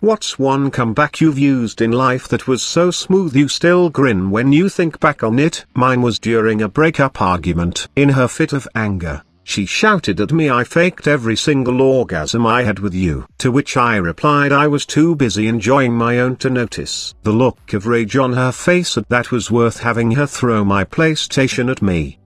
What's one comeback you've used in life that was so smooth you still grin when you think back on it? Mine was during a breakup argument. In her fit of anger, she shouted at me I faked every single orgasm I had with you. To which I replied I was too busy enjoying my own to notice. The look of rage on her face at that was worth having her throw my PlayStation at me.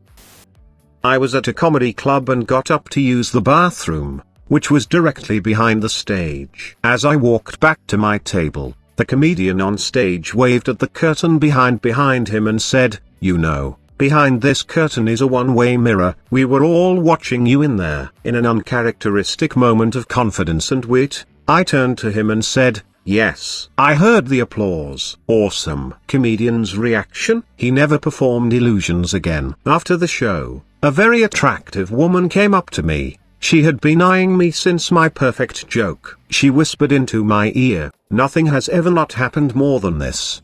I was at a comedy club and got up to use the bathroom, which was directly behind the stage. As I walked back to my table, the comedian on stage waved at the curtain behind him and said, "You know, behind this curtain is a one-way mirror. We were all watching you in there." In an uncharacteristic moment of confidence and wit, I turned to him and said, "Yes." I heard the applause. Awesome. Comedian's reaction? He never performed illusions again. After the show, a very attractive woman came up to me. She had been eyeing me since my perfect joke. She whispered into my ear, "Nothing has ever not happened more than this."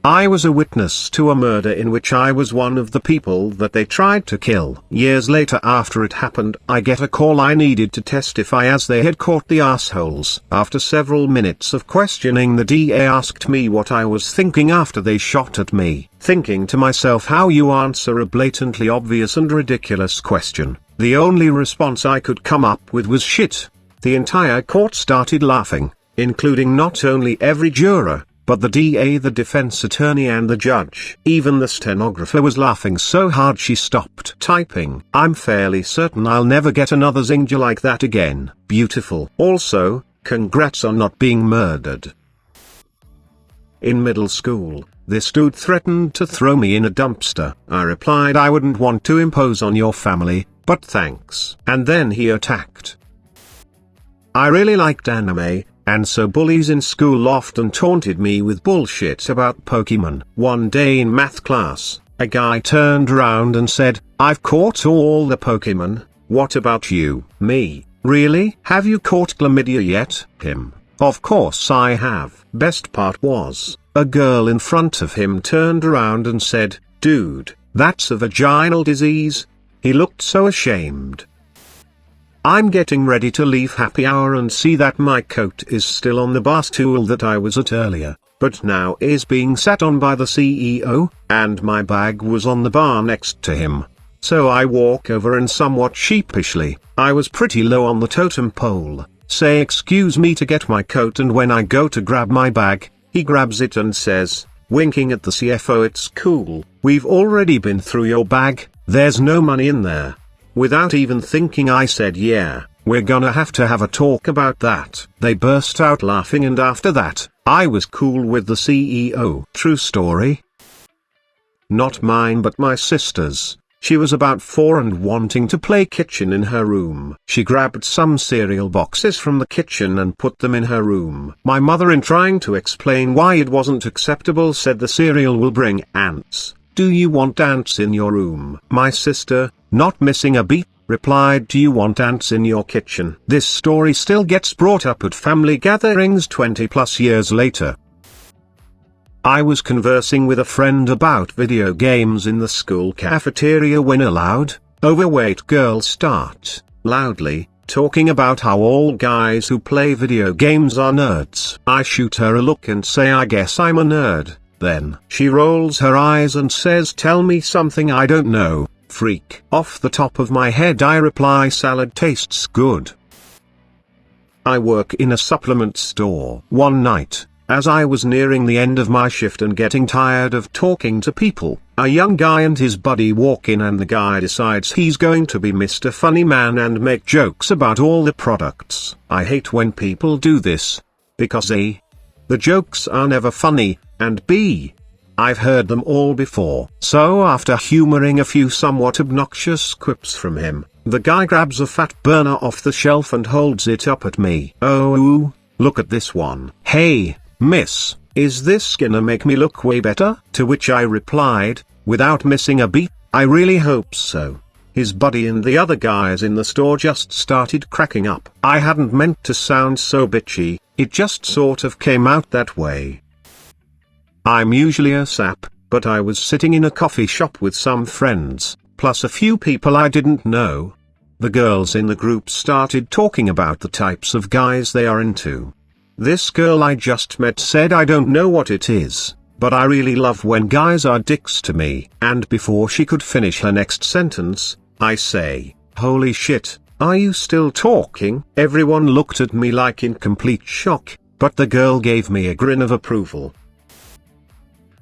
I was a witness to a murder in which I was one of the people that they tried to kill. Years later after it happened, I get a call I needed to testify as they had caught the assholes. After several minutes of questioning, the DA asked me what I was thinking after they shot at me. Thinking to myself, how you answer a blatantly obvious and ridiculous question. The only response I could come up with was shit. The entire court started laughing, including not only every juror, but the DA, the defense attorney and the judge. Even the stenographer was laughing so hard she stopped typing. I'm fairly certain I'll never get another zinger like that again. Beautiful. Also, congrats on not being murdered. In middle school, this dude threatened to throw me in a dumpster. I replied I wouldn't want to impose on your family, but thanks. And then he attacked. I really liked anime, and so bullies in school often taunted me with bullshit about Pokemon. One day in math class, a guy turned around and said, "I've caught all the Pokemon, what about you?" Me, "Really? Have you caught chlamydia yet?" Him, "Of course I have." Best part was, a girl in front of him turned around and said, "Dude, that's a vaginal disease." He looked so ashamed. I'm getting ready to leave happy hour and see that my coat is still on the bar stool that I was at earlier, but now is being sat on by the CEO, and my bag was on the bar next to him. So I walk over and somewhat sheepishly, I was pretty low on the totem pole, say excuse me to get my coat, and when I go to grab my bag, he grabs it and says, winking at the CFO, "It's cool, we've already been through your bag, there's no money in there." Without even thinking I said, "Yeah, we're gonna have to have a talk about that." They burst out laughing, and after that, I was cool with the CEO. True story. Not mine but my sister's. She was about 4 and wanting to play kitchen in her room. She grabbed some cereal boxes from the kitchen and put them in her room. My mother, in trying to explain why it wasn't acceptable, said the cereal will bring ants. Do you want ants in your room? My sister, not missing a beat, replied, "Do you want ants in your kitchen?" This story still gets brought up at family gatherings 20 plus years later. I was conversing with a friend about video games in the school cafeteria when a loud, overweight girl starts, loudly, talking about how all guys who play video games are nerds. I shoot her a look and say, "I guess I'm a nerd." Then she rolls her eyes and says, "Tell me something I don't know, freak." Off the top of my head I reply, "Salad tastes good." I work in a supplement store. One night, as I was nearing the end of my shift and getting tired of talking to people, a young guy and his buddy walk in, and the guy decides he's going to be Mr. Funny Man and make jokes about all the products. I hate when people do this, because A, the jokes are never funny, and B, I've heard them all before. So after humoring a few somewhat obnoxious quips from him, the guy grabs a fat burner off the shelf and holds it up at me. "Oh, look at this one. Hey, miss, is this gonna make me look way better?" To which I replied, without missing a beat, "I really hope so." His buddy and the other guys in the store just started cracking up. I hadn't meant to sound so bitchy, it just sort of came out that way. I'm usually a sap, but I was sitting in a coffee shop with some friends, plus a few people I didn't know. The girls in the group started talking about the types of guys they are into. This girl I just met said I don't know what it is, but I really love when guys are dicks to me. And before she could finish her next sentence, I say, holy shit, are you still talking? Everyone looked at me like in complete shock, but the girl gave me a grin of approval.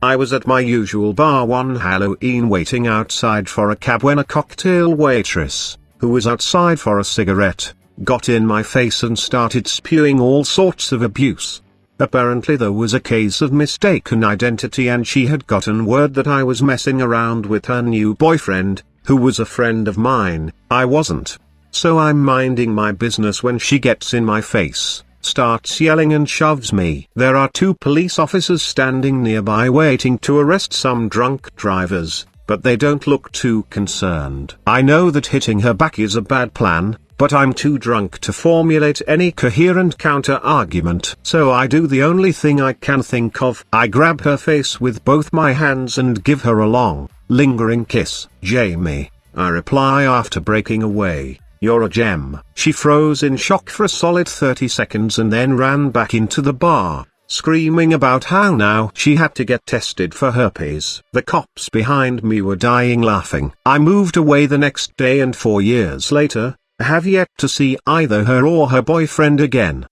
I was at my usual bar one Halloween waiting outside for a cab when a cocktail waitress, who was outside for a cigarette, got in my face and started spewing all sorts of abuse. Apparently there was a case of mistaken identity and she had gotten word that I was messing around with her new boyfriend, who was a friend of mine. I wasn't. So I'm minding my business when she gets in my face, starts yelling and shoves me. There are 2 police officers standing nearby waiting to arrest some drunk drivers, but they don't look too concerned. I know that hitting her back is a bad plan, but I'm too drunk to formulate any coherent counter-argument. So I do the only thing I can think of. I grab her face with both my hands and give her a long, lingering kiss. Jamie, I reply after breaking away, you're a gem. She froze in shock for a solid 30 seconds and then ran back into the bar, screaming about how now she had to get tested for herpes. The cops behind me were dying laughing. I moved away the next day and 4 years later, have yet to see either her or her boyfriend again.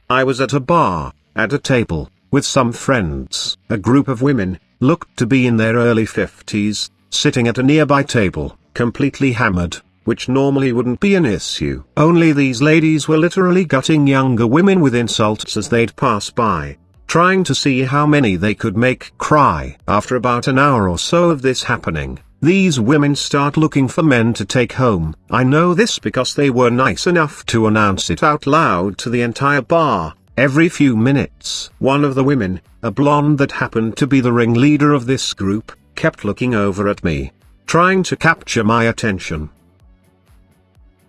I was at a bar, at a table, with some friends. A group of women, looked to be in their early 50s, sitting at a nearby table, completely hammered, which normally wouldn't be an issue. Only these ladies were literally gutting younger women with insults as they'd pass by, trying to see how many they could make cry. After about an hour or so of this happening, these women start looking for men to take home. I know this because they were nice enough to announce it out loud to the entire bar. Every few minutes, one of the women, a blonde that happened to be the ringleader of this group, kept looking over at me, trying to capture my attention.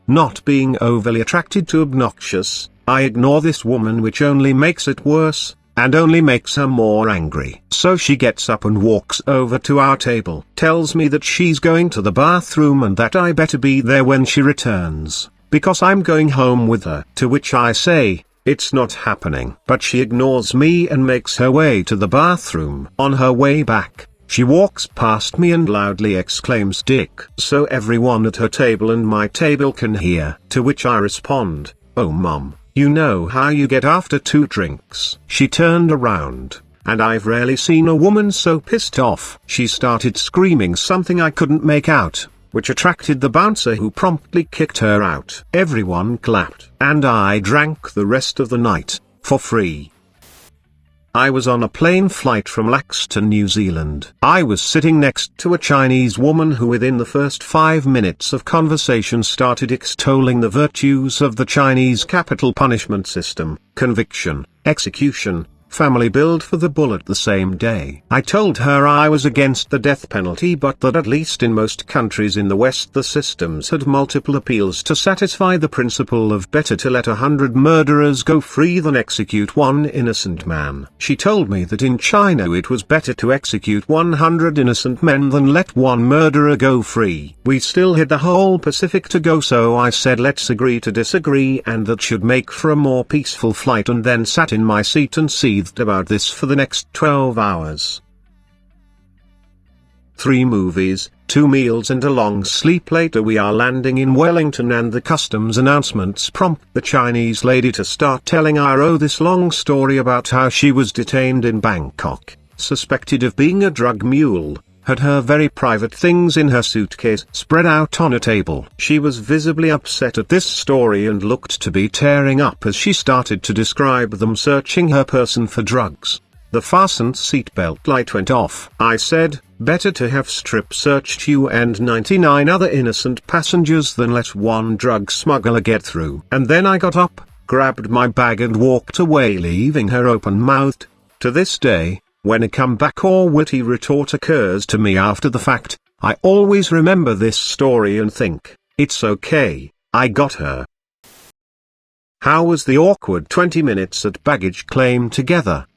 Not being overly attracted to obnoxious, I ignore this woman, which only makes it worse, and only makes her more angry. So she gets up and walks over to our table, tells me that she's going to the bathroom and that I better be there when she returns, because I'm going home with her. To which I say, it's not happening. But she ignores me and makes her way to the bathroom. On her way back, she walks past me and loudly exclaims dick, so everyone at her table and my table can hear. To which I respond, oh mom, you know how you get after 2 drinks. She turned around, and I've rarely seen a woman so pissed off. She started screaming something I couldn't make out, which attracted the bouncer, who promptly kicked her out. Everyone clapped, and I drank the rest of the night, for free. I was on a plane flight from Laxton, New Zealand. I was sitting next to a Chinese woman who within the first 5 minutes of conversation started extolling the virtues of the Chinese capital punishment system, conviction, execution, family billed for the bullet the same day. I told her I was against the death penalty, but that at least in most countries in the West the systems had multiple appeals to satisfy the principle of better to let 100 murderers go free than execute one innocent man. She told me that in China it was better to execute 100 innocent men than let one murderer go free. We still had the whole Pacific to go, so I said let's agree to disagree, and that should make for a more peaceful flight, and then sat in my seat and seethed about this for the next 12 hours. 3 movies, 2 meals and a long sleep later we are landing in Wellington, and the customs announcements prompt the Chinese lady to start telling Iro this long story about how she was detained in Bangkok, suspected of being a drug mule, had her very private things in her suitcase spread out on a table. She was visibly upset at this story and looked to be tearing up as she started to describe them searching her person for drugs. The fastened seatbelt light went off. I said, better to have strip searched you and 99 other innocent passengers than let one drug smuggler get through. And then I got up, grabbed my bag and walked away, leaving her open-mouthed. To this day, when a comeback or witty retort occurs to me after the fact, I always remember this story and think, it's okay, I got her. How was the awkward 20 minutes at baggage claim together?